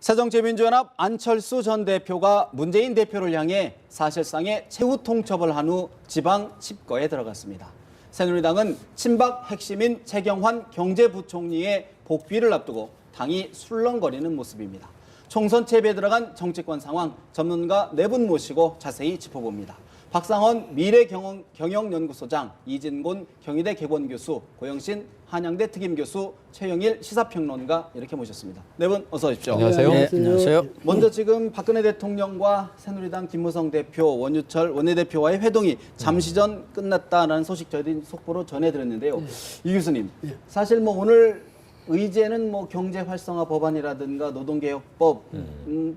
새정치민주연합 안철수 전 대표가 문재인 대표를 향해 사실상의 최후 통첩을 한 후 지방 칩거에 들어갔습니다. 새누리당은 친박 핵심인 최경환 경제부총리의 복귀를 앞두고 당이 술렁거리는 모습입니다. 총선 채비에 들어간 정치권 상황 전문가 4분 모시고 자세히 짚어봅니다. 박상원 미래경영연구소장, 이진곤 경희대 개원교수, 고영신 한양대 특임교수, 최영일 시사평론가 이렇게 모셨습니다. 4분 어서 오십시오. 안녕하세요. 네, 안녕하세요. 먼저 지금 박근혜 대통령과 새누리당 김무성 대표, 원유철 원내대표와의 회동이 잠시 전 끝났다는 소식 저희들이 속보로 전해드렸는데요. 이 교수님, 사실 뭐 오늘 의제는 뭐 경제 활성화 법안이라든가 노동개혁법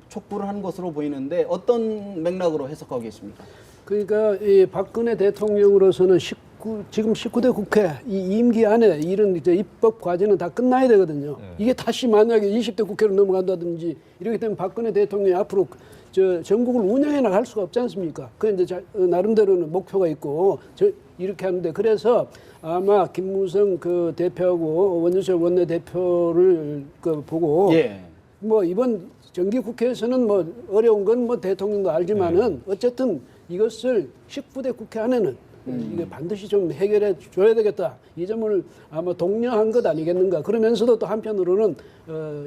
촉구를 한 것으로 보이는데 어떤 맥락으로 해석하고 계십니까? 그러니까 이 박근혜 대통령으로서는 지금 19대 국회 이 임기 안에 이런 이제 입법 과제는 다 끝나야 되거든요. 이게 다시 만약에 20대 국회로 넘어간다든지 이렇기 때문에 박근혜 대통령이 앞으로 전국을 운영해 나갈 수가 없지 않습니까? 그 이제 나름대로는 목표가 있고 이렇게 하는데, 그래서 아마 김무성 그 대표하고 원유철 원내대표를 보고 뭐 이번 정기 국회에서는 뭐 어려운 건 뭐 대통령도 알지만은 어쨌든 이것을 19대 국회 안에는 이게 반드시 좀 해결해 줘야 되겠다. 이 점을 아마 독려한 것 아니겠는가. 그러면서도 또 한편으로는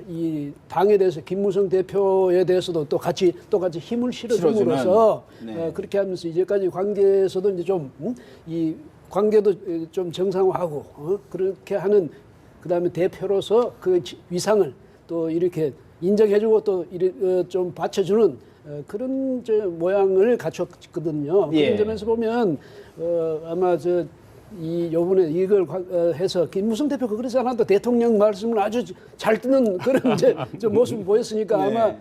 이 당에 대해서 김무성 대표에 대해서도 또 같이 힘을 실어줌으로써 그렇게 하면서 이제까지 관계에서도 이제 좀 이 관계도 좀 정상화하고 그렇게 하는, 그다음에 대표로서 그 위상을 또 이렇게 인정해주고 또 좀 받쳐주는 그런 모양을 갖췄거든요. 그런 점에서 보면 아마 요번에 이걸 해서 김무성 대표가 그러지 않아도 대통령 말씀을 아주 잘 듣는 그런 이제 모습을 보였으니까 아마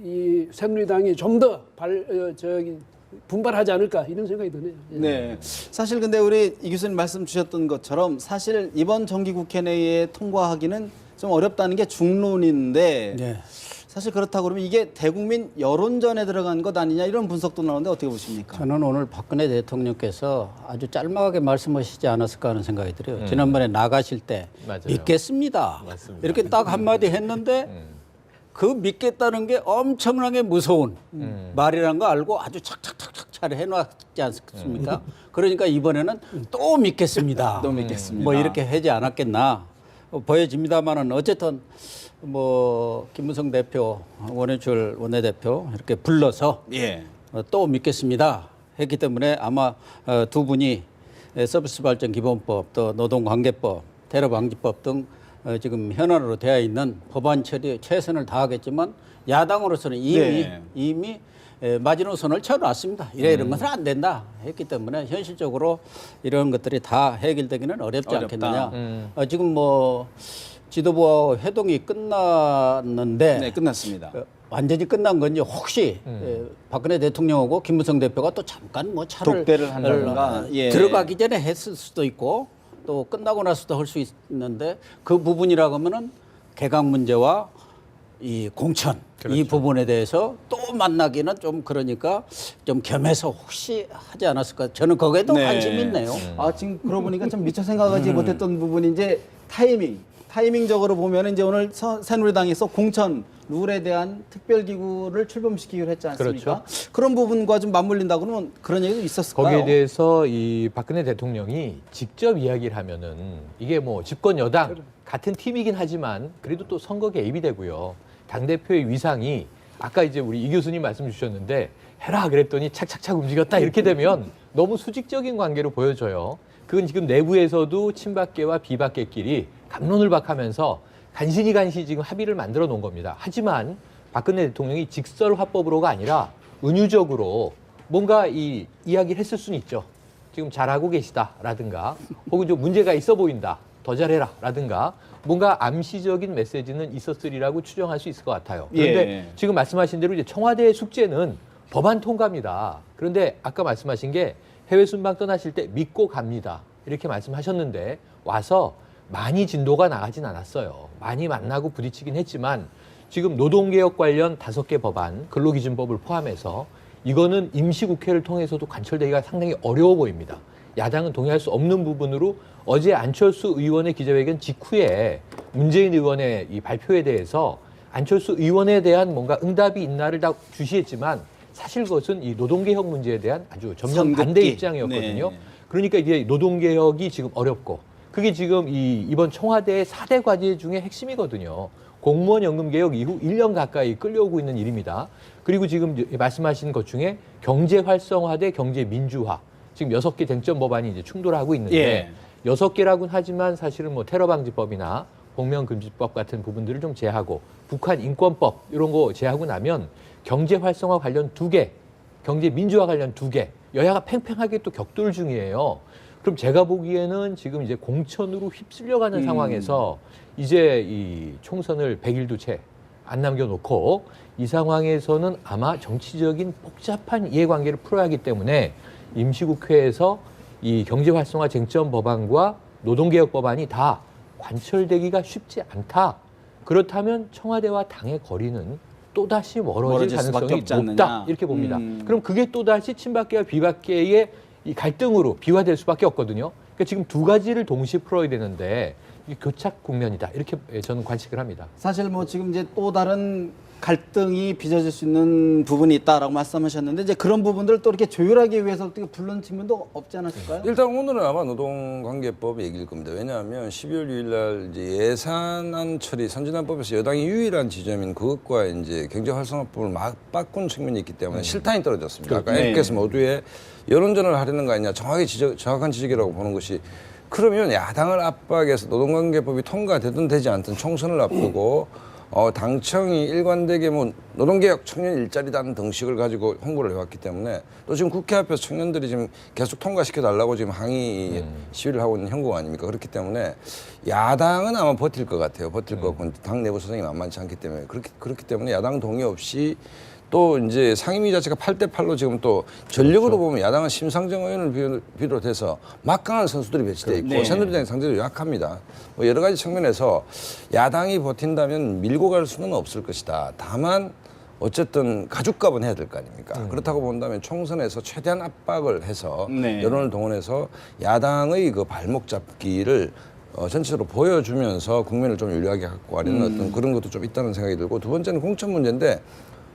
이 새누리당이 좀 더 분발하지 않을까 이런 생각이 드네요. 네. 사실 근데 우리 이 교수님 말씀 주셨던 것처럼 사실 이번 정기국회 내에 통과하기는 좀 어렵다는 게 중론인데 사실 그렇다고 그러면 이게 대국민 여론전에 들어간 것 아니냐 이런 분석도 나오는데 어떻게 보십니까? 저는 오늘 박근혜 대통령께서 아주 짤막하게 말씀하시지 않았을까 하는 생각이 들어요. 지난번에 나가실 때 맞아요. 믿겠습니다. 맞습니다. 이렇게 딱 한마디 했는데 그 믿겠다는 게 엄청나게 무서운 말이라는 거 알고 아주 착착착착 잘 해놨지 않습니까? 그러니까 이번에는 또 믿겠습니다. 또 믿겠습니다. 뭐 이렇게 하지 않았겠나 보여집니다만은 어쨌든 뭐 김무성 대표, 원유철 원내대표 이렇게 불러서 또 믿겠습니다 했기 때문에 아마 두 분이 서비스 발전 기본법, 또 노동관계법, 테러방지법 등 지금 현안으로 되어 있는 법안 처리에 최선을 다하겠지만 야당으로서는 이미 마지노선을 쳐놨습니다. 이런 것은 안 된다 했기 때문에 현실적으로 이런 것들이 다 해결되기는 어렵지 않겠느냐. 지금 뭐 지도부와 회동이 끝났는데 네, 끝났습니다. 완전히 끝난 건지 혹시 박근혜 대통령하고 김무성 대표가 또 잠깐 뭐 차를 독대를 한다든가 들어가기 전에 했을 수도 있고 또 끝나고 나서도 할 수 있는데 그 부분이라고 하면은 개각 문제와 이 공천 이 부분에 대해서 또 만나기는 좀 그러니까 좀 겸해서 혹시 하지 않았을까, 저는 거기에도 관심이 있네요. 지금 그러고 보니까 좀 미처 생각하지 못했던 부분이 이제 타이밍적으로 보면 이제 오늘 새누리당에서 공천 룰에 대한 특별기구를 출범시키기로 했지 않습니까? 그런 부분과 좀 맞물린다 그러면 그런 얘기도 있었을까요? 거기에 대해서 이 박근혜 대통령이 직접 이야기를 하면은 이게 뭐 집권 여당 같은 팀이긴 하지만 그래도 또 선거 개입이 되고요. 당대표의 위상이 아까 이제 우리 이 교수님 말씀 주셨는데 해라 그랬더니 착착착 움직였다 이렇게 되면 너무 수직적인 관계로 보여져요. 그건 지금 내부에서도 친박계와 비박계끼리 갑론을박하면서 간신히 지금 합의를 만들어 놓은 겁니다. 하지만 박근혜 대통령이 직설화법으로가 아니라 은유적으로 뭔가 이야기를 했을 수는 있죠. 지금 잘하고 계시다라든가 혹은 좀 문제가 있어 보인다, 더 잘해라 라든가 뭔가 암시적인 메시지는 있었으리라고 추정할 수 있을 것 같아요. 그런데 지금 말씀하신 대로 이제 청와대의 숙제는 법안 통과입니다. 그런데 아까 말씀하신 게 해외 순방 떠나실 때 믿고 갑니다 이렇게 말씀하셨는데 와서 많이 진도가 나가진 않았어요. 많이 만나고 부딪히긴 했지만 지금 노동개혁 관련 5개 법안, 근로기준법을 포함해서 이거는 임시국회를 통해서도 관철되기가 상당히 어려워 보입니다. 야당은 동의할 수 없는 부분으로 어제 안철수 의원의 기자회견 직후에 문재인 의원의 이 발표에 대해서 안철수 의원에 대한 뭔가 응답이 있나를 다 주시했지만 사실 그것은 이 노동개혁 문제에 대한 아주 전면 반대 선긋기. 입장이었거든요. 네. 그러니까 이제 노동개혁이 지금 어렵고 그게 지금 이번 청와대의 4대 과제 중에 핵심이거든요. 공무원 연금 개혁 이후 1년 가까이 끌려오고 있는 일입니다. 그리고 지금 말씀하신 것 중에 경제 활성화 대 경제 민주화. 지금 6개 쟁점 법안이 이제 충돌하고 있는데 예. 6개라고는 하지만 사실은 뭐 테러 방지법이나 공명 금지법 같은 부분들을 좀 제하고 북한 인권법 이런 거 제하고 나면 경제 활성화 관련 2개, 경제 민주화 관련 2개. 여야가 팽팽하게 또 격돌 중이에요. 그럼 제가 보기에는 지금 이제 공천으로 휩쓸려가는 상황에서 이제 이 총선을 100일도 채 안 남겨놓고 이 상황에서는 아마 정치적인 복잡한 이해관계를 풀어야 하기 때문에 임시국회에서 이 경제활성화 쟁점 법안과 노동개혁 법안이 다 관철되기가 쉽지 않다. 그렇다면 청와대와 당의 거리는 또다시 멀어질 수밖에 가능성이 없지 높다. 않느냐. 이렇게 봅니다. 그럼 그게 또다시 친박계와 비박계의 이 갈등으로 비화될 수밖에 없거든요. 그러니까 지금 두 가지를 동시에 풀어야 되는데 이게 교착 국면이다. 이렇게 저는 관측을 합니다. 사실 뭐 지금 이제 또 다른 갈등이 빚어질 수 있는 부분이 있다라고 말씀하셨는데 이제 그런 부분들을 또 이렇게 조율하기 위해서 어떻게 부르는 측면도 없지 않았을까요? 일단 오늘은 아마 노동관계법 얘기일 겁니다. 왜냐하면 12월 6일 날 이제 예산안 처리 선진화법에서 여당이 유일한 지점인 그것과 이제 경제활성화법을 막 바꾼 측면이 있기 때문에 실탄이 떨어졌습니다. 아까 네. 앵께서 모두에 여론전을 하려는 거 아니냐 정확한 지적이라고 보는 것이 그러면 야당을 압박해서 노동관계법이 통과되든 되지 않든 총선을 앞두고 당청이 일관되게 뭐 노동개혁 청년 일자리다는 등식을 가지고 홍보를 해왔기 때문에 또 지금 국회 앞에서 청년들이 지금 계속 통과시켜달라고 지금 항의 시위를 하고 있는 형국 아닙니까? 그렇기 때문에 야당은 아마 버틸 것 같아요. 버틸 것 같고 당 내부 소송이 만만치 않기 때문에 그렇기 때문에 야당 동의 없이 또 이제 상임위 자체가 8대8로 지금 또 전력으로 보면 야당은 심상정 의원을 비롯해서 막강한 선수들이 배치돼 있고 네. 새누리당이 상대적으로 약합니다. 뭐 여러 가지 측면에서 야당이 버틴다면 밀고 갈 수는 없을 것이다. 다만 어쨌든 가죽값은 해야 될 거 아닙니까? 그렇다고 본다면 총선에서 최대한 압박을 해서 네. 여론을 동원해서 야당의 그 발목 잡기를 전체적으로 보여주면서 국면을 좀 유리하게 갖고 가려는 어떤 그런 것도 좀 있다는 생각이 들고 두 번째는 공천 문제인데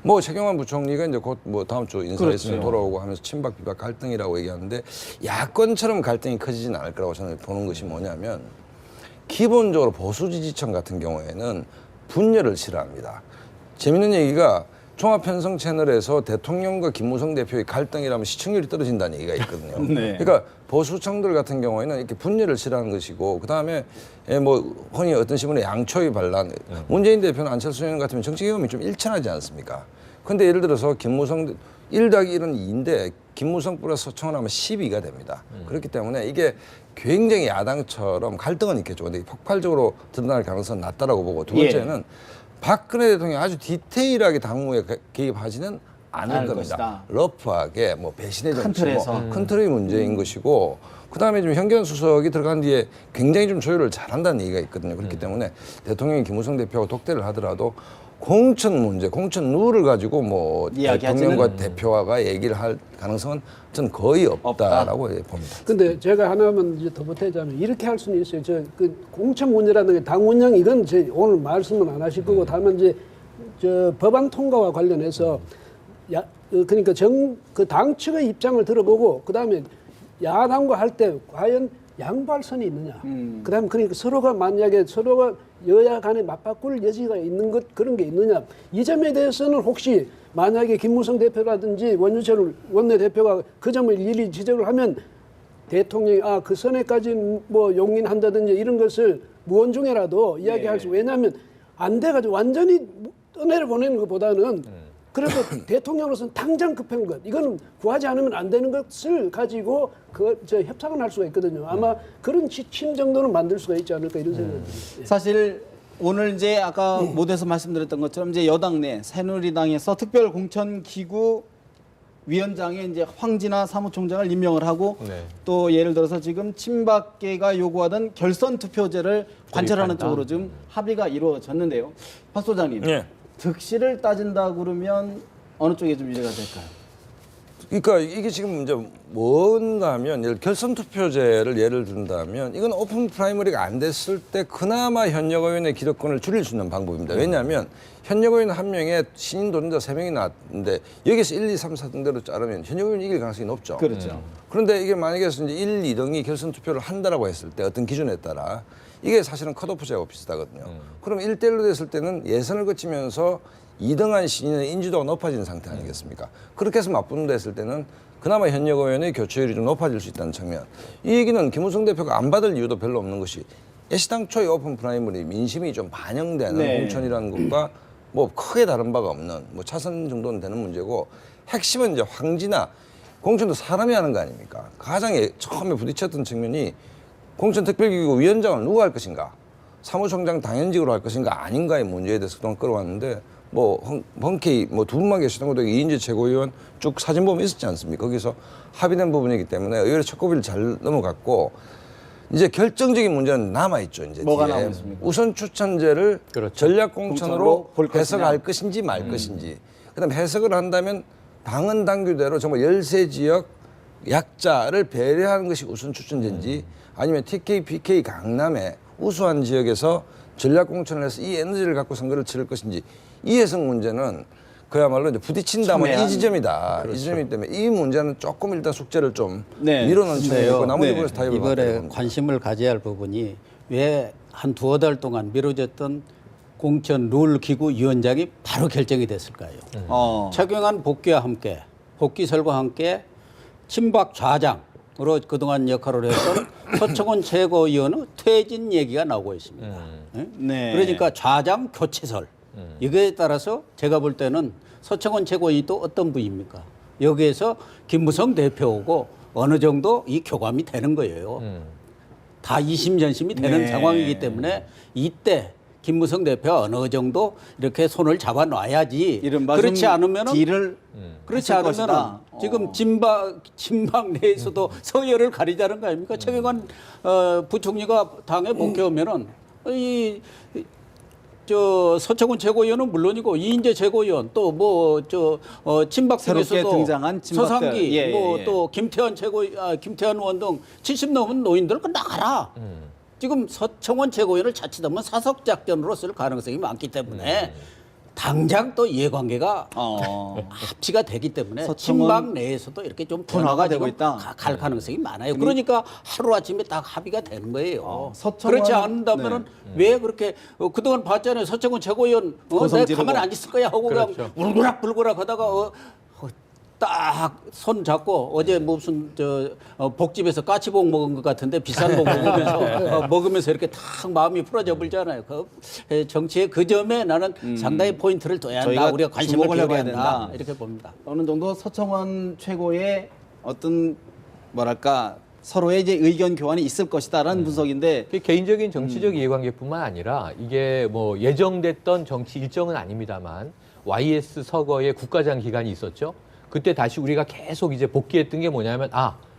뭐 최경환 부총리가 이제 곧 뭐 다음 주 인사했으면 그렇죠. 돌아오고 하면서 친박 비박 갈등이라고 얘기하는데 야권처럼 갈등이 커지진 않을 거라고 저는 보는 것이 뭐냐면 기본적으로 보수 지지층 같은 경우에는 분열을 싫어합니다. 재밌는 얘기가 종합편성 채널에서 대통령과 김무성 대표의 갈등이라면 시청률이 떨어진다는 얘기가 있거든요. 네. 그러니까 보수층들 같은 경우에는 이렇게 분열을 싫어하는 것이고 그 다음에 뭐 흔히 어떤 신문에 양초의 반란 문재인 대표는 안철수 의원 같으면 정치 경험이 좀 일천하지 않습니까? 근데 예를 들어서 김무성 1+1은 2인데 김무성 플러스 서청원 하면 12가 됩니다. 그렇기 때문에 이게 굉장히 야당처럼 갈등은 있겠죠. 근데 폭발적으로 드러날 가능성은 낮다라고 보고 두 번째는 박근혜 대통령이 아주 디테일하게 당무에 개입하지는 않을 않을 겁니다. 것이다. 러프하게 뭐 배신의 큰 정치고 틀에서. 큰 틀의 문제인 것이고 그다음에 좀 현견 수석이 들어간 뒤에 굉장히 좀 조율을 잘한다는 얘기가 있거든요. 그렇기 때문에 대통령이 김무성 대표하고 독대를 하더라도 공천 문제, 공천 룰을 가지고 뭐 대통령과 대표가 얘기를 할 가능성은 전 거의 없다라고 봅니다. 근데 제가 하나만 이제 더 보태자면 이렇게 할 수는 있어요. 저 그 공천 문제라는 게 당 운영 이건 제 오늘 말씀은 안 하실 거고 다만 이제 저 법안 통과와 관련해서 그러니까 그 당 측의 입장을 들어보고 그다음에 야당과 할 때 과연 양보할 선이 있느냐. 그다음에 그러니까 서로가 만약에 서로가 여야 간에 맞바꿀 여지가 있는 것 그런 게 있느냐. 이 점에 대해서는 혹시 만약에 김무성 대표라든지 원유철 원내대표가 그 점을 일일이 지적을 하면 대통령이 그 선에까지 뭐 용인한다든지 이런 것을 무언 중에라도 이야기할 수. 왜냐하면 안 돼가지고 완전히 떠내려 보내는 것보다는 그래도 대통령으로서는 당장 급한 것, 이거는 구하지 않으면 안 되는 것을 가지고 협상을 할 수가 있거든요. 아마 그런 지침 정도는 만들 수가 있지 않을까 이런 생각이 듭니다. 사실 오늘 이제 아까 모두에서 말씀드렸던 것처럼 이제 여당 내 새누리당에서 특별 공천 기구 위원장에 이제 황진아 사무총장을 임명을 하고 또 예를 들어서 지금 친박계가 요구하던 결선 투표제를 관철하는 쪽으로 지금 합의가 이루어졌는데요. 박 소장님. 득실을 따진다 그러면 어느 쪽에 좀 유리가 될까요? 그러니까 이게 지금 이제 뭔가 하면 결선 투표제를 예를 든다면 이건 오픈 프라이머리가 안 됐을 때 그나마 현역 의원의 기득권을 줄일 수 있는 방법입니다. 왜냐하면 현역 의원 한 명에 신인 도전자 3명이 나왔는데 여기서 1, 2, 3, 4등대로 자르면 현역 의원이 이길 가능성이 높죠. 그렇죠. 그런데 이게 만약에 이제 1, 2등이 결선 투표를 한다라고 했을 때 어떤 기준에 따라 이게 사실은 컷오프제하고 비슷하거든요. 그럼 1대1로 됐을 때는 예선을 거치면서 2등한 신인의 인지도가 높아지는 상태 아니겠습니까? 그렇게 해서 맞붙는다 했을 때는 그나마 현역 의원의 교체율이 좀 높아질 수 있다는 측면. 이 얘기는 김무성 대표가 안 받을 이유도 별로 없는 것이 애시당초의 오픈 프라이머리 민심이 좀 반영되는 네. 공천이라는 것과 뭐 크게 다른 바가 없는 뭐 차선 정도는 되는 문제고 핵심은 이제 황지나 공천도 사람이 하는 거 아닙니까? 가장 처음에 부딪혔던 측면이 공천특별기구 위원장을 누가 할 것인가? 사무총장 당연직으로 할 것인가 아닌가의 문제에 대해서 그동안 끌어왔는데 뭐 흔쾌히 뭐 두 분만 계시던 것도 이인재 최고위원 쭉 사진 보면 있었지 않습니까? 거기서 합의된 부분이기 때문에 의외로 첫 고비를 잘 넘어갔고 이제 결정적인 문제는 남아있죠. 이제 뭐가 뒤에. 남아있습니까? 우선 추천제를 그렇죠. 전략 공천으로 볼 것이냐. 해석할 것인지 말 것인지. 그다음에 해석을 한다면 당은 당규대로 정말 열세 지역 약자를 배려하는 것이 우선 추천제인지 아니면 TK, PK 강남의 우수한 지역에서 전략 공천을 해서 이 에너지를 갖고 선거를 치를 것인지 이 해석 문제는 그야말로 이제 부딪힌다면 첨예한. 이 지점이다. 이 지점이기 때문에 이 문제는 조금 일단 숙제를 좀 네. 밀어넣은 측면이 있고 나머지 네. 부분에서 타협을 이번에 받도록 합니다. 관심을 가져야 할 부분이 왜 한 두어 달 동안 미뤄졌던 공천 룰 기구 위원장이 바로 결정이 됐을까요? 최경환 복귀와 함께 복귀설과 함께 친박 좌장으로 그동안 역할을 했던 서청원 최고위원의 퇴진 얘기가 나오고 있습니다. 네. 그러니까 좌장 교체설 이거에 따라서 제가 볼 때는 서청원 최고위도 어떤 부입니까? 여기에서 김무성 대표하고 어느 정도 이 교감이 되는 거예요. 다 이심전심이 되는 네. 상황이기 때문에 이때 김무성 대표가 어느 정도 이렇게 손을 잡아놔야지. 이른바 그렇지 좀 않으면은 딜을 그렇지 했을 않으면은 것이다. 지금 친박 내에서도 서열을 가리자는 거 아닙니까? 최경환 부총리가 당에 복귀하면은 저 서청원 최고위원은 물론이고 이인재 최고위원 또 뭐 저 친박 새롭게 중에서도 등장한 친박들. 서상기 예, 뭐 예. 또 김태환 김태환 의원 등 70 넘은 노인들 그 나가라. 지금 서청원 최고위원을 자칫하면 사석 작전으로 쓸 가능성이 많기 때문에 당장 또 이해관계가 합치가 되기 때문에 서청원 친박 내에서도 이렇게 좀 분화가 변화가 되고 지금 있다. 갈 가능성이 많아요. 그러니까 하루아침에 딱 합의가 되는 거예요. 서청원- 그렇지 않는다면은 왜 그렇게 그동안 봤잖아요. 서청원 최고위원 내가 고성 지르고. 가만 안 있을 거야 하고 그렇죠. 그냥 울그락불그락 하다가 딱 손 잡고 어제 무슨 복집에서 까치복 먹은 것 같은데 비싼 복 먹으면서 이렇게 탁 마음이 풀어져 불잖아요. 정치의 그 점에 나는 상당히 포인트를 둬야 한다. 저희가 우리가 관심을 주목을 기울여야 해봐야 한다. 된다. 이렇게 봅니다. 어느 정도 서청원 최고의 어떤 뭐랄까 서로의 이제 의견 교환이 있을 것이다라는 분석인데 그게 개인적인 정치적 이해관계뿐만 아니라 이게 뭐 예정됐던 정치 일정은 아닙니다만 YS 서거의 국가장 기간이 있었죠. 그때 다시 우리가 계속 이제 복귀했던 게 뭐냐면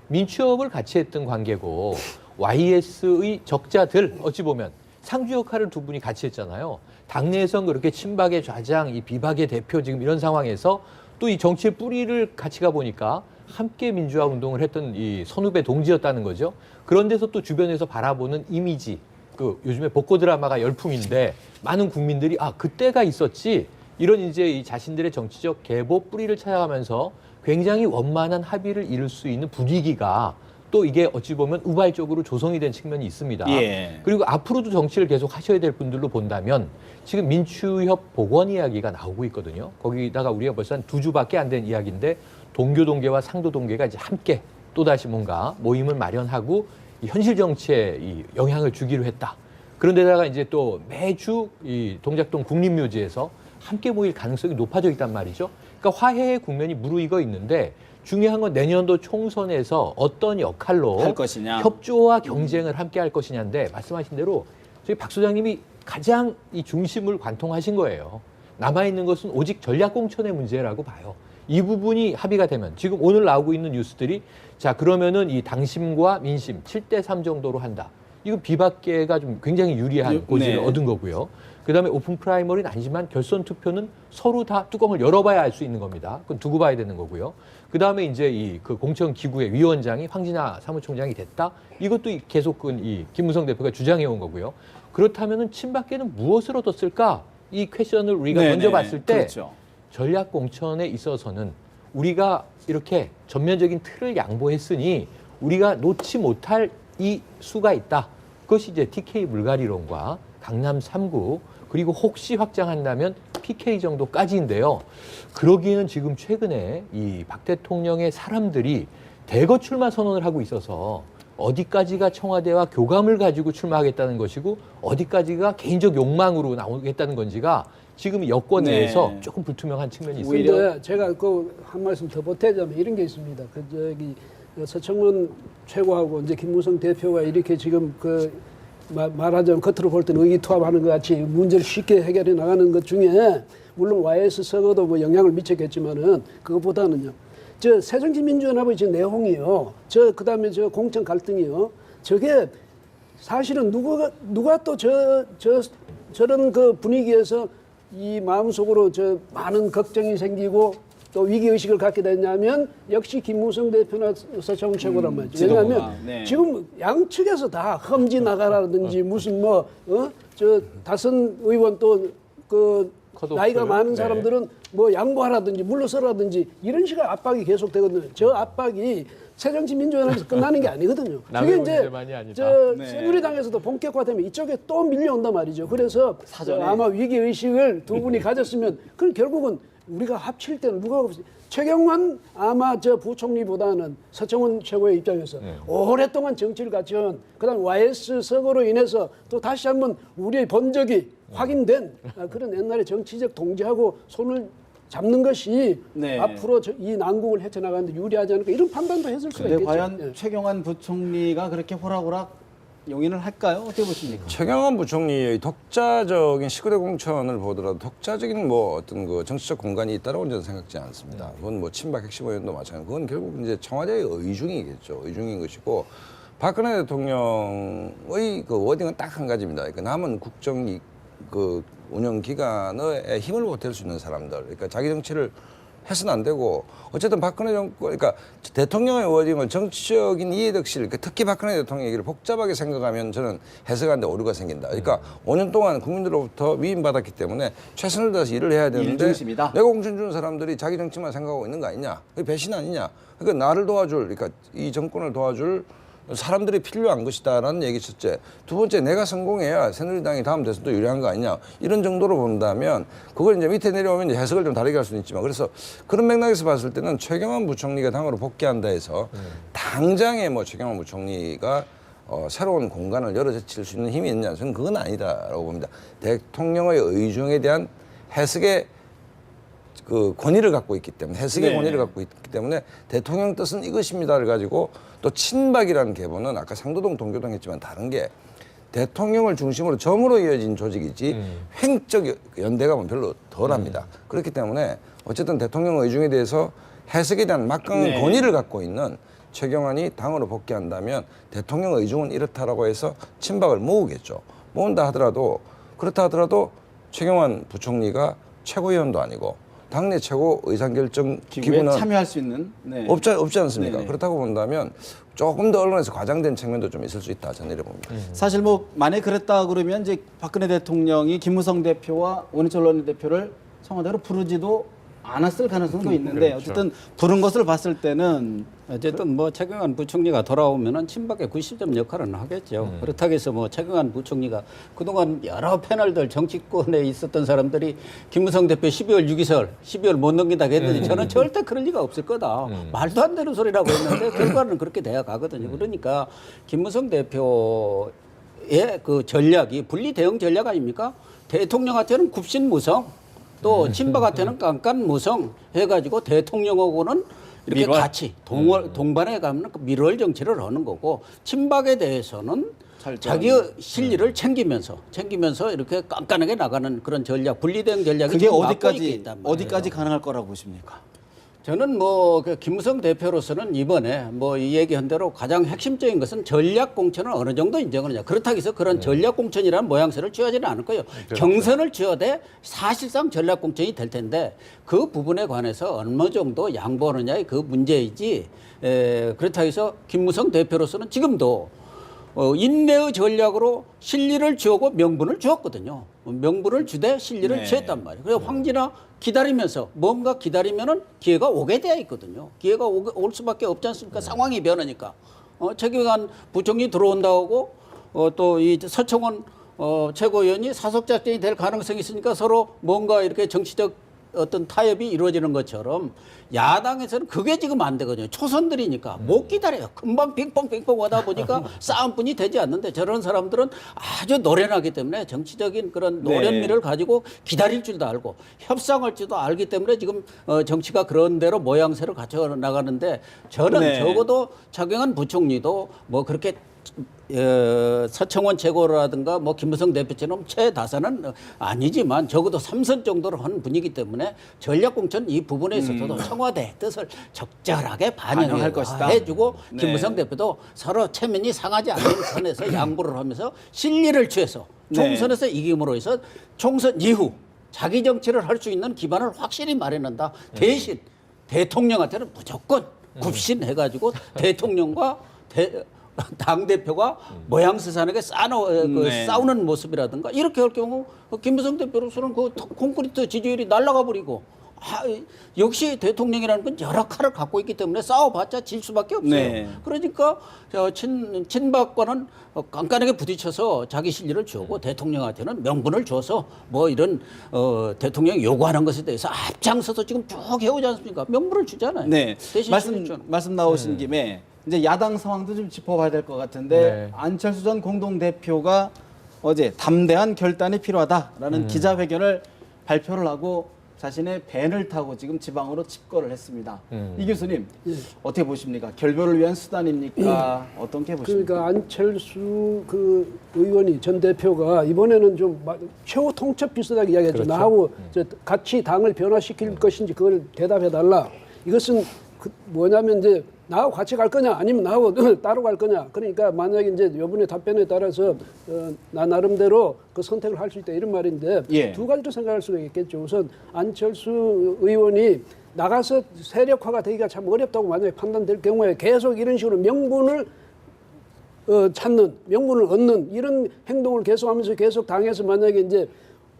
민추협을 같이 했던 관계고 YS의 적자들 어찌 보면 상주 역할을 두 분이 같이 했잖아요. 당내에선 그렇게 친박의 좌장, 이 비박의 대표 지금 이런 상황에서 또 이 정치의 뿌리를 같이 가보니까 함께 민주화 운동을 했던 이 선후배 동지였다는 거죠. 그런 데서 또 주변에서 바라보는 이미지, 그 요즘에 복고 드라마가 열풍인데 많은 국민들이 그때가 있었지 이런 이제 이 자신들의 정치적 계보 뿌리를 찾아가면서 굉장히 원만한 합의를 이룰 수 있는 분위기가 또 이게 어찌 보면 우발적으로 조성이 된 측면이 있습니다. 예. 그리고 앞으로도 정치를 계속 하셔야 될 분들로 본다면 지금 민추협 복원 이야기가 나오고 있거든요. 거기다가 우리가 벌써 한 2주밖에 안 된 이야기인데 동교동계와 상도동계가 이제 함께 또다시 뭔가 모임을 마련하고 이 현실 정치에 이 영향을 주기로 했다. 그런데다가 이제 또 매주 이 동작동 국립묘지에서 함께 모일 가능성이 높아져 있단 말이죠. 그러니까 화해의 국면이 무르익어 있는데 중요한 건 내년도 총선에서 어떤 역할로 할 것이냐. 협조와 경쟁을 함께 할 것이냐인데 말씀하신 대로 저희 박 소장님이 가장 이 중심을 관통하신 거예요. 남아있는 것은 오직 전략공천의 문제라고 봐요. 이 부분이 합의가 되면 지금 오늘 나오고 있는 뉴스들이 자 그러면은 이 당심과 민심 7대3 정도로 한다. 이거 비박계가 좀 굉장히 유리한 고지를 네. 얻은 거고요. 그다음에 오픈 프라이머리는 아니지만 결선 투표는 서로 다 뚜껑을 열어봐야 알 수 있는 겁니다. 그건 두고 봐야 되는 거고요. 그다음에 이제 이 그 공천기구의 위원장이 황진아 사무총장이 됐다. 이것도 계속 이 김무성 대표가 주장해 온 거고요. 그렇다면은 친박계는 무엇을 얻었을까? 이 퀘션을 우리가 네네. 먼저 봤을 때 그렇죠. 전략 공천에 있어서는 우리가 이렇게 전면적인 틀을 양보했으니 우리가 놓지 못할 이 수가 있다. 그것이 이제 TK 물갈이론과 강남 3구 그리고 혹시 확장한다면 PK 정도까지인데요. 그러기에는 지금 최근에 이 박 대통령의 사람들이 대거 출마 선언을 하고 있어서 어디까지가 청와대와 교감을 가지고 출마하겠다는 것이고 어디까지가 개인적 욕망으로 나오겠다는 건지가 지금 여권 네. 내에서 조금 불투명한 측면이 있습니다. 오히려- 근데 제가 그 한 말씀 더 보태자면 이런 게 있습니다. 서청원 최고하고 이제 김무성 대표가 이렇게 지금 말하자면 겉으로 볼 때는 의기투합하는 것 같이 문제를 쉽게 해결해 나가는 것 중에 물론 YS 서거도 뭐 영향을 미쳤겠지만은 그것보다는요. 저 새정치민주연합의 저 내홍이요. 그다음에 저 공천 갈등이요. 저게 사실은 누가 또 저런 그 분위기에서 이 마음속으로 저 많은 걱정이 생기고 또 위기의식을 갖게 됐냐면 역시 김무성 대표나 서청원 최고란 말이죠. 지도부가, 왜냐하면 네. 지금 양측에서 다 험지 나가라든지 무슨 저 다선 의원 또 그 컷오프. 나이가 많은 네. 사람들은 뭐 양보하라든지 물러서라든지 이런 식의 압박이 계속되거든요. 저 압박이 새정치민주연합에서 끝나는 게 아니거든요. 남의 그게 이제 문제만이 아니다. 저 새누리당에서도 본격화되면 이쪽에 또 밀려온단 말이죠. 그래서 사전에. 아마 위기 의식을 두 분이 가졌으면 그럼 결국은 우리가 합칠 때는 누가 최경환 아마 저 부총리보다는 서청원 최고의 입장에서 오랫동안 정치를 갖춘 그다음 YS 서거로 인해서 또 다시 한번 우리의 번적이 확인된 그런 옛날의 정치적 동지하고 손을 잡는 것이 네. 앞으로 이 난국을 헤쳐나가는 데 유리하지 않을까 이런 판단도 했을 수가 근데 있겠죠. 과연 예. 최경환 부총리가 그렇게 호락호락 용인을 할까요? 어떻게 보십니까? 최경환 부총리의 독자적인 19대 공천을 보더라도 독자적인 뭐 어떤 그 정치적 공간이 있다라고 저는 생각지 않습니다. 그건 뭐 친박 핵심 의원도 마찬가지. 그건 결국 이제 청와대의 의중이겠죠. 의중인 것이고 박근혜 대통령의 그 워딩은 딱 한 가지입니다. 그러니까 남은 국정 그 운영 기간에 힘을 보탤 수 있는 사람들. 그러니까 자기 정치를 해서는 안 되고 어쨌든 박근혜 정권 그러니까 대통령의 워딩을 정치적인 이해득실 특히 박근혜 대통령 얘기를 복잡하게 생각하면 저는 해석하는데 오류가 생긴다. 그러니까 5년 동안 국민들로부터 위임받았기 때문에 최선을 다해서 일을 해야 되는데 일중심이다. 내가 공천 주는 사람들이 자기 정치만 생각하고 있는 거 아니냐. 그게 배신 아니냐. 그러니까 나를 도와줄 그러니까 이 정권을 도와줄 사람들이 필요한 것이다라는 얘기 첫째. 두 번째, 내가 성공해야 새누리당이 다음 대선도 유리한 거 아니냐. 이런 정도로 본다면 그걸 이제 밑에 내려오면 이제 해석을 좀 다르게 할 수는 있지만 그래서 그런 맥락에서 봤을 때는 최경환 부총리가 당으로 복귀한다 해서 당장에 뭐 최경환 부총리가 새로운 공간을 열어젖힐 수 있는 힘이 있느냐. 저는 그건 아니다라고 봅니다. 대통령의 의중에 대한 해석의 그 권위를 갖고 있기 때문에 해석의 네. 권위를 갖고 있기 때문에 대통령 뜻은 이것입니다를 가지고 또 친박이라는 계보는 아까 상도동 동교동 했지만 다른 게 대통령을 중심으로 점으로 이어진 조직이지 횡적 연대감은 별로 덜합니다. 그렇기 때문에 어쨌든 대통령 의중에 대해서 해석에 대한 막강한 네. 권위를 갖고 있는 최경환이 당으로 복귀한다면 대통령 의중은 이렇다라고 해서 친박을 모으겠죠. 모은다 하더라도 그렇다 하더라도 최경환 부총리가 최고위원도 아니고 당내 최고 의사결정 기구에 기구는 참여할 수 있는 네. 없지 않습니까? 네네. 그렇다고 본다면 조금 더 언론에서 과장된 측면도 좀 있을 수 있다. 저는 이래 봅니다. 사실 뭐 만약 그랬다 그러면 이제 박근혜 대통령이 김무성 대표와 원희철 원내대표를 청와대로 부르지도 않았을 가능성도 있는데 어쨌든 부른 것을 봤을 때는 어쨌든 뭐 최경환 부총리가 돌아오면은 친박의 구실점 역할은 하겠죠. 그렇다고 해서 뭐 최경환 부총리가 그동안 여러 패널들 정치권에 있었던 사람들이 김무성 대표 12월 6기설 12월 못 넘긴다고 했더니 저는 절대 그럴 리가 없을 거다. 말도 안 되는 소리라고 했는데 결과는 그렇게 돼야 가거든요. 그러니까 김무성 대표의 그 전략이 분리 대응 전략 아닙니까? 대통령한테는 굽신무성 또 친박한테는 깐깐무성 해가지고 대통령하고는 이렇게 밀월? 같이 동반해 가면 그 밀월 정치를 하는 거고 친박에 대해서는 철저히. 자기의 실리를 챙기면서 이렇게 깐깐하게 나가는 그런 전략 분리대응 전략이 그게 지금 막고 있게 있단 말이에요. 어디까지 가능할 거라고 보십니까? 저는 그 김무성 대표로서는 이번에 이 얘기한 대로 가장 핵심적인 것은 전략 공천을 어느 정도 인정하느냐. 그렇다고 해서 그런 전략 공천이라는 모양새를 취하지는 않을 거예요. 경선을 취하되 사실상 전략 공천이 될 텐데 그 부분에 관해서 어느 정도 양보하느냐의 그 문제이지. 그렇다고 해서 김무성 대표로서는 지금도 인내의 전략으로 실리를 주고 명분을 주었거든요. 명분을 주되 실리를 취했단 말이에요. 그래서 황진아 기다리면서 뭔가 기다리면은 기회가 오게 되어 있거든요. 기회가 올 수밖에 없지 않습니까? 상황이 변하니까. 최경환 부총리 들어온다고 또 이 서청원 최고위원이 사석작전이 될 가능성이 있으니까 서로 뭔가 이렇게 정치적 어떤 타협이 이루어지는 것처럼 야당에서는 그게 지금 안 되거든요. 초선들이니까 못 기다려요. 금방 빙뽕 하다 보니까 싸움뿐이 되지 않는데 저런 사람들은 아주 노련하기 때문에 정치적인 그런 노련미를 가지고 기다릴 줄도 알고 협상할 줄도 알기 때문에 지금 정치가 그런 대로 모양새를 갖춰 나가는데 저는 적어도 차경환 부총리도 그렇게 서청원 최고라든가 김무성 대표처럼 최다사는 아니지만 적어도 3선 정도로 하는 분위기 때문에 전략공천 이 부분에 있어서도 청와대 뜻을 적절하게 반영할 것이다 해주고 김무성 대표도 서로 체면이 상하지 않는 선에서 양보를 하면서 실리를 취해서 총선에서 이김으로 해서 총선 이후 자기 정치를 할 수 있는 기반을 확실히 마련한다. 대신 대통령한테는 무조건 굽신해가지고 대통령과 당대표가 모양새산하게 싸우는 모습이라든가 이렇게 할 경우 김무성 대표로서는 그 콘크리트 지지율이 날아가 버리고 역시 대통령이라는 건 여러 칼을 갖고 있기 때문에 싸워봤자 질 수밖에 없어요. 그러니까 친박과는 깐깐하게 부딪혀서 자기 실리를 주고 대통령한테는 명분을 줘서 이런 대통령이 요구하는 것에 대해서 앞장서서 지금 쭉 해오지 않습니까? 명분을 주잖아요. 대신 말씀 나오신 김에 이제 야당 상황도 좀 짚어봐야 될 것 같은데 안철수 전 공동대표가 어제 담대한 결단이 필요하다라는 기자회견을 발표를 하고 자신의 밴을 타고 지금 지방으로 집거를 했습니다. 이 교수님 어떻게 보십니까? 결별을 위한 수단입니까? 어떻게 보십니까? 그러니까 안철수 의원이 전 대표가 이번에는 좀 최후 통첩 비슷하게 이야기했죠. 나하고 같이 당을 변화시킬 것인지 그걸 대답해달라. 이것은 뭐냐면 이제 나하고 같이 갈 거냐 아니면 나하고 따로 갈 거냐. 그러니까 만약에 이제 이번에 답변에 따라서 나 나름대로 그 선택을 할 수 있다 이런 말인데 두 가지로 생각할 수가 있겠죠. 우선 안철수 의원이 나가서 세력화가 되기가 참 어렵다고 만약에 판단될 경우에 계속 이런 식으로 명분을 찾는, 명분을 얻는 이런 행동을 계속하면서 계속 당에서 만약에 이제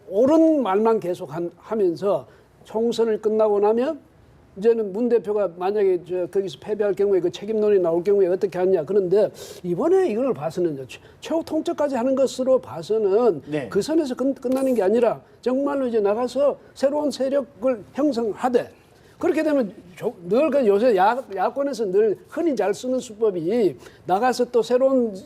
옳은 말만 계속 하면서 총선을 끝나고 나면 이제는 문 대표가 만약에 거기서 패배할 경우에 그 책임론이 나올 경우에 어떻게 하느냐. 그런데 이번에 이걸 봐서는 최후 통첩까지 하는 것으로 봐서는 그 선에서 끝나는 게 아니라 정말로 이제 나가서 새로운 세력을 형성하되 그렇게 되면 늘 요새 야권에서 늘 흔히 잘 쓰는 수법이 나가서 또 새로운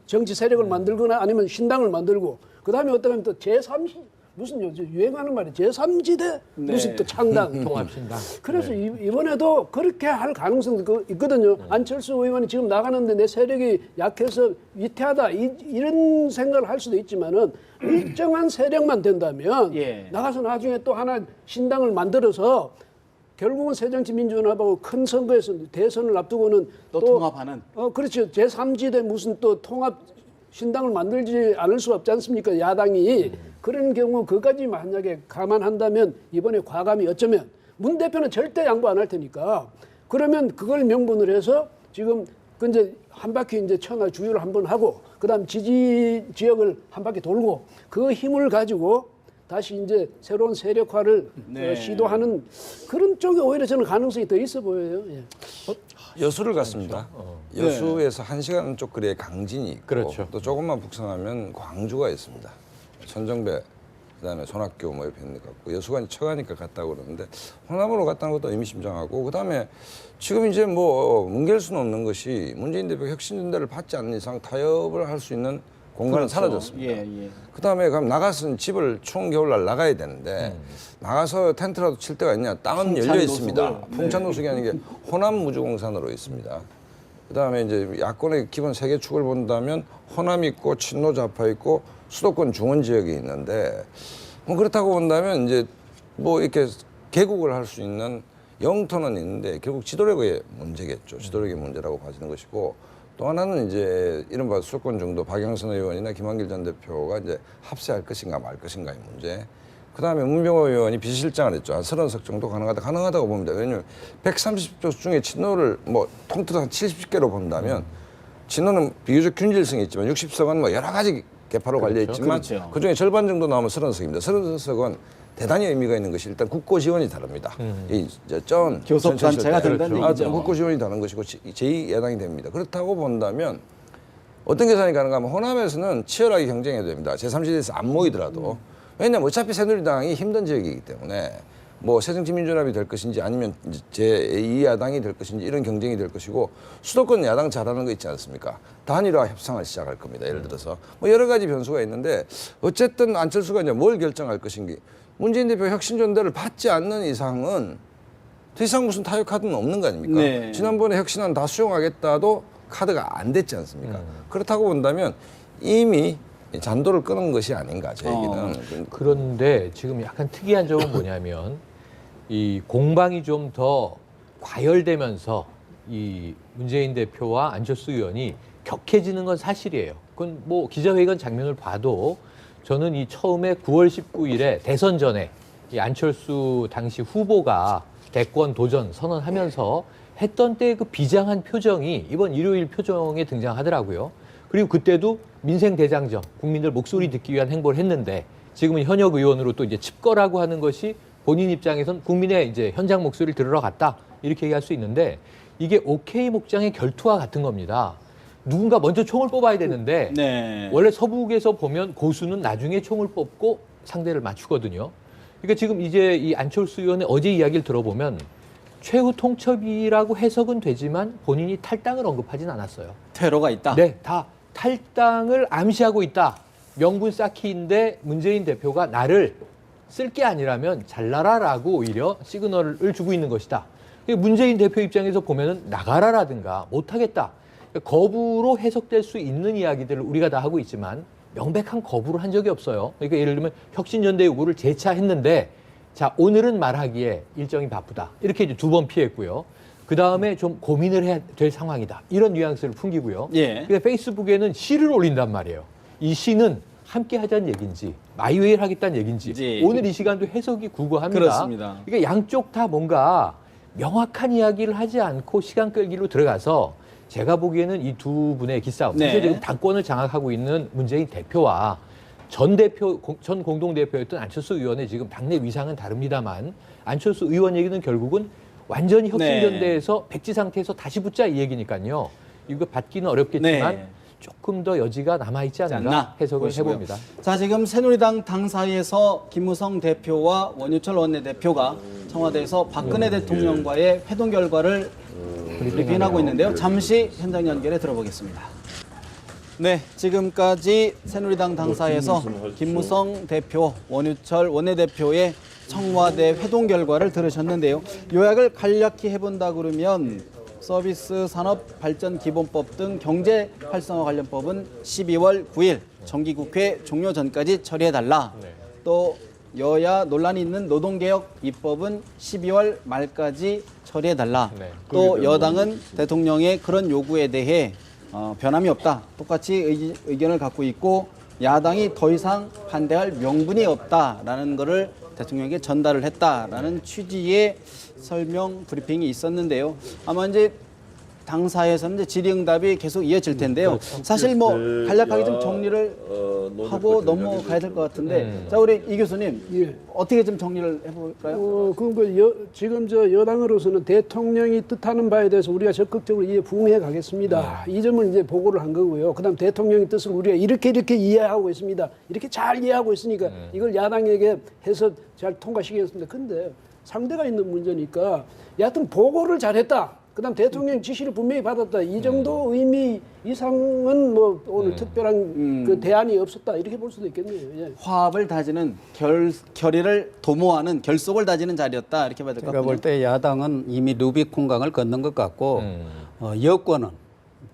정치 세력을 만들거나 아니면 신당을 만들고 그다음에 어떻게 하면 또 제3시 무슨 유행하는 말이 제3지대 무슨 또 창당 통합신당. 그래서 이번에도 그렇게 할 가능성도 있거든요. 안철수 의원이 지금 나가는데 내 세력이 약해서 위태하다 이런 생각을 할 수도 있지만은 일정한 세력만 된다면 나가서 나중에 또 하나 신당을 만들어서 결국은 새정치민주연합하고 큰 선거에서 대선을 앞두고는 또 통합하는 그렇죠. 제3지대 무슨 또 통합 신당을 만들지 않을 수 없지 않습니까? 야당이. 그런 경우 그까지 만약에 감안한다면 이번에 과감히 어쩌면 문 대표는 절대 양보 안 할 테니까 그러면 그걸 명분으로 해서 지금 이제 한 바퀴 이제 천하 주유를 한번 하고 그다음 지지 지역을 한 바퀴 돌고 그 힘을 가지고 다시 이제 새로운 세력화를 시도하는 그런 쪽이 오히려 저는 가능성이 더 있어 보여요. 여수를 갔습니다. 여수에서 1시간 쪽 거리에 강진이 있고 또 조금만 북상하면 광주가 있습니다. 천정배 그다음에 손학규 옆에 있는 것 같고 여수가 처가니까 갔다고 그러는데 호남으로 갔다는 것도 의미심장하고 그다음에 지금 이제 뭉갤 수는 없는 것이 문재인 대표 혁신전대를 받지 않는 이상 타협을 할 수 있는 공간은 사라졌습니다. 그다음에 그럼 나가서 집을 추운 겨울날 나가야 되는데 나가서 텐트라도 칠 데가 있냐? 땅은 열려 있습니다. 풍찬노숙이 아닌 게 호남무주공산으로 있습니다. 그다음에 이제 야권의 기본 세 개 축을 본다면 호남 있고 친노 좌파 있고 수도권 중원 지역이 있는데 그렇다고 본다면 이제 이렇게 개국을 할 수 있는 영토는 있는데 결국 지도력의 문제겠죠. 지도력의 문제라고 봐지는 것이고 또 하나는 이제 이른바 수도권 정도 박영선 의원이나 김한길 전 대표가 이제 합세할 것인가 말 것인가의 문제. 그다음에 문병호 의원이 비서실장을 했죠. 한 30석 정도 가능하다고 봅니다. 왜냐하면 130조 중에 친노를 뭐 통틀어 한 70개로 본다면 친노는 비교적 균질성이 있지만 60석은 뭐 여러 가지 개파로 갈려 있지만 그렇죠. 그중에 절반 정도 나오면 30석입니다. 30석은 대단히 의미가 있는 것이 일단 국고 지원이 다릅니다. 이전 교섭단체가 된다는 얘기죠. 국고 지원이 다른 것이고 제2야당이 됩니다. 그렇다고 본다면 어떤 계산이 가능가 하면 호남에서는 치열하게 경쟁해야 됩니다. 제3지대에서 안 모이더라도. 왜냐하면 어차피 새누리당이 힘든 지역이기 때문에 뭐 새정치민주연합이 될 것인지 아니면 제2야당이 될 것인지 이런 경쟁이 될 것이고 수도권 야당 잘하는 거 있지 않습니까? 단일화 협상을 시작할 겁니다. 예를 들어서 뭐 여러 가지 변수가 있는데 어쨌든 안철수가 이제 뭘 결정할 것인지 문재인 대표 혁신전대를 받지 않는 이상은 더 이상 무슨 타협 카드는 없는 거 아닙니까? 네. 지난번에 혁신안 다 수용하겠다도 카드가 안 됐지 않습니까? 그렇다고 본다면 이미 잔도를 끄는 것이 아닌가 제 얘기는. 그런데 지금 약간 특이한 점은 뭐냐면 이 공방이 좀 더 과열되면서 이 문재인 대표와 안철수 의원이 격해지는 건 사실이에요. 그건 뭐 기자회견 장면을 봐도 저는 이 처음에 9월 19일에 대선 전에 이 안철수 당시 후보가 대권 도전 선언하면서 했던 때 그 비장한 표정이 이번 일요일 표정에 등장하더라고요. 그리고 그때도 민생 대장정, 국민들 목소리 듣기 위한 행보를 했는데 지금은 현역 의원으로 또 이제 칩거라고 하는 것이 본인 입장에선 국민의 이제 현장 목소리를 들으러 갔다 이렇게 얘기할 수 있는데 이게 OK 목장의 결투와 같은 겁니다. 누군가 먼저 총을 뽑아야 되는데 네. 원래 서북에서 보면 고수는 나중에 총을 뽑고 상대를 맞추거든요. 그러니까 지금 이제 이 안철수 의원의 어제 이야기를 들어보면 최후 통첩이라고 해석은 되지만 본인이 탈당을 언급하진 않았어요. 퇴로가 있다. 네, 다 탈당을 암시하고 있다. 명분 쌓기인데 문재인 대표가 나를 쓸 게 아니라면 잘나라라고 오히려 시그널을 주고 있는 것이다. 문재인 대표 입장에서 보면은 나가라라든가 못하겠다. 거부로 해석될 수 있는 이야기들을 우리가 다 하고 있지만 명백한 거부를 한 적이 없어요. 그러니까 예를 들면 혁신전대 요구를 재차했는데 자 오늘은 말하기에 일정이 바쁘다. 이렇게 이제 2번 피했고요. 그 다음에 좀 고민을 해야 될 상황이다. 이런 뉘앙스를 풍기고요. 예. 근데 페이스북에는 시를 올린단 말이에요. 이 시는 함께 하자는 얘기인지 마이웨이를 하겠다는 얘기인지 예. 오늘 이 시간도 해석이 구구합니다. 그렇습니다. 그러니까 양쪽 다 뭔가 명확한 이야기를 하지 않고 시간 끌기로 들어가서 제가 보기에는 이 두 분의 기싸움, 네. 사실 지금 당권을 장악하고 있는 문재인 대표와 전 공동대표였던 안철수 의원의 지금 당내 위상은 다릅니다만 안철수 의원 얘기는 결국은 완전히 혁신전대에서 백지 상태에서 다시 붙자 이 얘기니까요. 이거 받기는 어렵겠지만 네. 조금 더 여지가 남아있지 않나 않나 해석을 보시고요. 해봅니다. 자, 지금 새누리당 당사에서 김무성 대표와 원유철 원내대표가 청와대에서 박근혜 대통령과의 회동 결과를 브리핑하고 있는데요. 잠시 현장 연결해 들어보겠습니다. 네, 지금까지 새누리당 당사에서 김무성 대표, 원유철 원내대표의 청와대 회동 결과를 들으셨는데요. 요약을 간략히 해본다 그러면 서비스 산업 발전 기본법 등 경제 활성화 관련법은 12월 9일 정기국회 종료 전까지 처리해달라. 또 여야 논란이 있는 노동개혁 입법은 12월 말까지 처리해달라. 네. 또 여당은 대통령의 그런 요구에 대해 변함이 없다. 똑같이 의견을 갖고 있고 야당이 더 이상 반대할 명분이 없다라는 것을 대통령에게 전달을 했다라는 취지의 설명 브리핑이 있었는데요. 아마 이제 당사에서는 이제 질의응답이 계속 이어질 텐데요. 사실 뭐 간략하게 좀 정리를 하고 넘어가야 될 것 같은데, 자 우리 이 교수님 예. 어떻게 좀 정리를 해볼까요? 지금 저 여당으로서는 대통령이 뜻하는 바에 대해서 우리가 적극적으로 부응해 가겠습니다. 이 점을 이제 보고를 한 거고요. 그다음 대통령의 뜻을 우리가 이렇게 이해하고 있습니다. 이렇게 잘 이해하고 있으니까 이걸 야당에게 해서 잘 통과시키겠습니다. 근데 상대가 있는 문제니까 여하튼 보고를 잘했다. 그다음 대통령 지시를 분명히 받았다. 이 정도 의미 이상은 뭐 오늘 특별한 그 대안이 없었다. 이렇게 볼 수도 있겠네요. 예. 화합을 다지는 결의를 도모하는 결속을 다지는 자리였다. 이렇게 봐야 될 것 제가 같군요. 볼 때 야당은 이미 루비콘강을 건넌 것 같고 여권은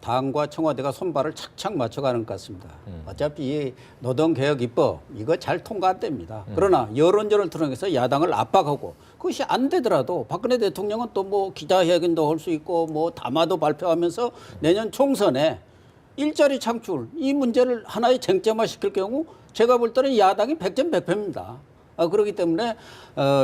당과 청와대가 손발을 착착 맞춰가는 것 같습니다. 어차피 이 노동개혁 입법 이거 잘 통과 안 됩니다. 그러나 여론전을 통해서 야당을 압박하고 그것이 안 되더라도 박근혜 대통령은 또 뭐 기자회견도 할 수 있고 뭐 담화도 발표하면서 내년 총선에 일자리 창출 이 문제를 하나의 쟁점화 시킬 경우 제가 볼 때는 야당이 100점 100패입니다. 그렇기 때문에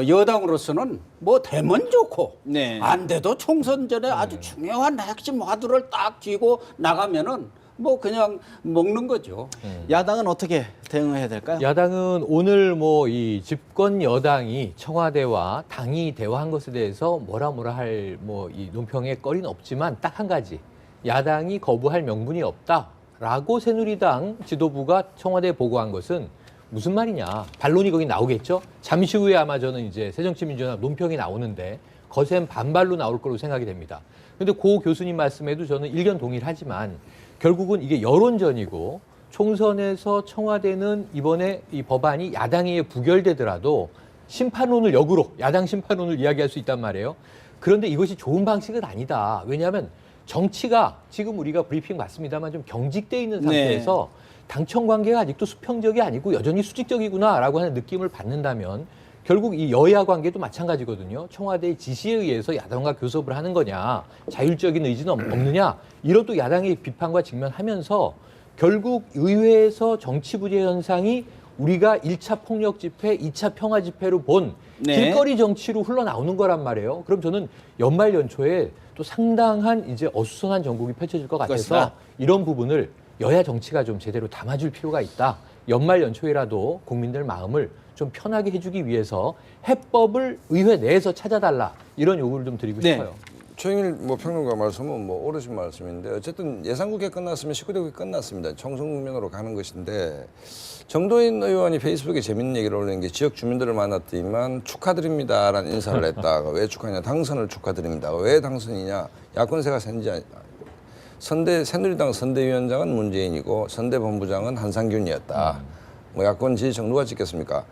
여당으로서는 뭐 되면 좋고 네. 안 돼도 총선 전에 아주 중요한 핵심 화두를 딱 쥐고 나가면은 뭐 그냥 먹는 거죠. 야당은 어떻게 대응해야 될까요? 야당은 오늘 뭐 이 집권 여당이 청와대와 당이 대화한 것에 대해서 뭐라 할 뭐 이 논평의 거리는 없지만 딱 한 가지 야당이 거부할 명분이 없다라고 새누리당 지도부가 청와대에 보고한 것은 무슨 말이냐 반론이 거기 나오겠죠. 잠시 후에 아마 저는 이제 새정치민주연합 논평이 나오는데 거센 반발로 나올 거로 생각이 됩니다. 그런데 고 교수님 말씀에도 저는 일견 동일하지만 결국은 이게 여론전이고 총선에서 청와대는 이번에 이 법안이 야당에 의해 부결되더라도 심판론을 역으로 야당 심판론을 이야기할 수 있단 말이에요. 그런데 이것이 좋은 방식은 아니다. 왜냐하면 정치가 지금 우리가 브리핑 맞습니다만 좀 경직돼 있는 상태에서 당청 관계가 아직도 수평적이 아니고 여전히 수직적이구나라고 하는 느낌을 받는다면 결국 이 여야 관계도 마찬가지거든요. 청와대의 지시에 의해서 야당과 교섭을 하는 거냐, 자율적인 의지는 없느냐, 이런 또 야당의 비판과 직면하면서 결국 의회에서 정치 부재 현상이 우리가 1차 폭력 집회, 2차 평화 집회로 본 길거리 정치로 흘러나오는 거란 말이에요. 그럼 저는 연말 연초에 또 상당한 이제 어수선한 전국이 펼쳐질 것 같아서 그렇습니다. 이런 부분을 여야 정치가 좀 제대로 담아줄 필요가 있다. 연말 연초에라도 국민들 마음을 좀 편하게 해주기 위해서 해법을 의회 내에서 찾아달라 이런 요구를 좀 드리고 네. 싶어요. 최영일 뭐 평론가 말씀은 뭐 오르신 말씀인데 어쨌든 예산국회 끝났으면 19대 국회 끝났습니다. 총선 국면으로 가는 것인데 정도인 의원이 페이스북에 재밌는 얘기를 올린 게 지역 주민들을 만났더니만 축하드립니다라는 인사를 했다가 왜 축하냐 당선을 축하드립니다. 왜 당선이냐 야권세가 센지 새누리당 선대위원장은 문재인이고 선대본부장은 한상균이었다. 뭐 야권 지지층 누가 찍겠습니까?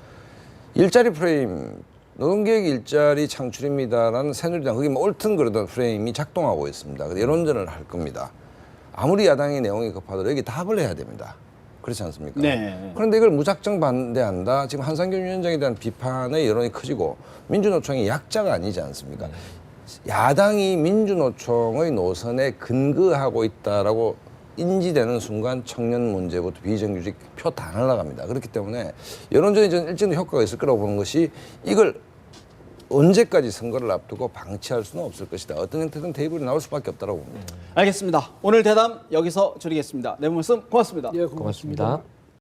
일자리 프레임, 노동계획 일자리 창출입니다라는 새누리당 그게 뭐 옳든 그러든 프레임이 작동하고 있습니다. 근데 여론전을 할 겁니다. 아무리 야당의 내용이 급하더라도 여기 답을 해야 됩니다. 그렇지 않습니까? 네. 그런데 이걸 무작정 반대한다. 지금 한상균 위원장에 대한 비판의 여론이 커지고 민주노총이 약자가 아니지 않습니까? 야당이 민주노총의 노선에 근거하고 있다라고 인지되는 순간 청년 문제부터 비정규직 표 다 날아갑니다. 그렇기 때문에 여론전이 저는 일정 효과가 있을 거라고 보는 것이 이걸 언제까지 선거를 앞두고 방치할 수는 없을 것이다. 어떤 형태든 테이블이 나올 수밖에 없다고 봅니다. 알겠습니다. 오늘 대담 여기서 줄이겠습니다. 네 분 말씀 고맙습니다. 예, 고맙습니다.